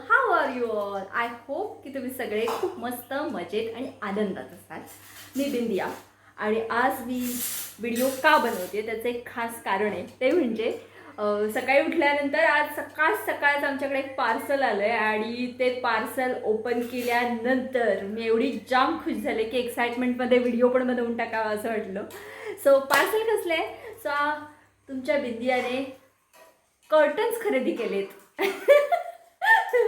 How are you all. I hope की तुम्ही सगळे खूप मस्त मजेत आणि आनंदात असाल. मी बिंदिया आणि आज मी व्हिडिओ का बनवते त्याचं एक खास कारण आहे. ते म्हणजे सकाळी उठल्यानंतर आज सकाळच आमच्याकडे एक पार्सल आलं आहे आणि ते पार्सल ओपन केल्यानंतर मी एवढी जाम खुश झाले की एक्साइटमेंटमध्ये व्हिडिओ पण बनवून टाकावा असं वाटलं. सो पार्सल कसलं आहे. सो तुमच्या बिंदियाने कर्टन्स खरेदी केलेत.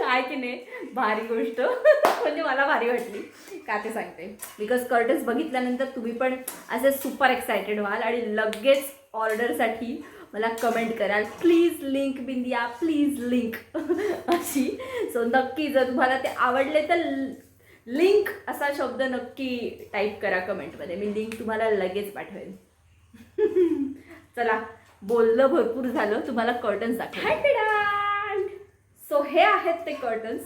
आहे की नाही भारी गोष्ट. म्हणजे मला भारी वाटली का ते सांगते. बिकॉज कर्टन्स बघितल्यानंतर तुम्ही पण असे सुपर एक्सायटेड व्हाल आणि लगेच ऑर्डरसाठी मला कमेंट कराल please link Bindiya please link अशी. सो नक्की जर तुम्हाला ते आवडले तर लिंक असा शब्द नक्की टाईप करा कमेंटमध्ये. मी लिंक तुम्हाला लगेच पाठवेन. चला बोललं भरपूर झालं. तुम्हाला कर्टन्स दाखव. सो हे आहेत ते कर्टन्स.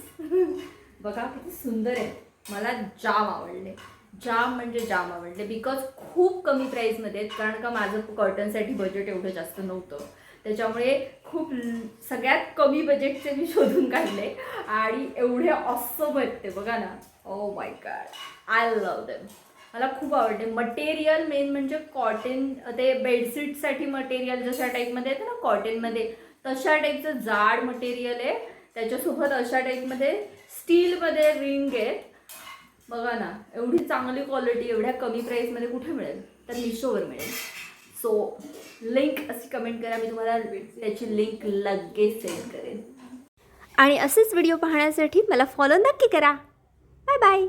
बघा किती सुंदर आहे. मला जाम आवडले. जाम म्हणजे जाम आवडले बिकॉज खूप कमी प्राईसमध्ये आहेत. कारण का माझं कर्टनसाठी बजेट एवढं जास्त नव्हतं. त्याच्यामुळे खूप सगळ्यात कमी बजेटचे मी शोधून काढले आणि एवढे ऑसम आहेत ते. बघा ना. Oh my God I love them. मला खूप आवडते. मटेरियल मेन म्हणजे कॉटन. ते बेडशीटसाठी मटेरियल जशा टाईपमध्ये येतं ना कॉटनमध्ये तशा टाईपचं जाड मटेरियल आहे. त्याच्यासोबत अशा टाईपमध्ये स्टीलमध्ये रिंग आहेत. बघा ना एवढी चांगली क्वालिटी एवढ्या कमी प्राईसमध्ये कुठे मिळेल तर मिशोवर मिळेल. सो लिंक अशी कमेंट करा. मी तुम्हाला त्याची लिंक लगेच सेंड करेन. आणि असेच व्हिडिओ पाहण्यासाठी मला फॉलो नक्की करा. Bye bye.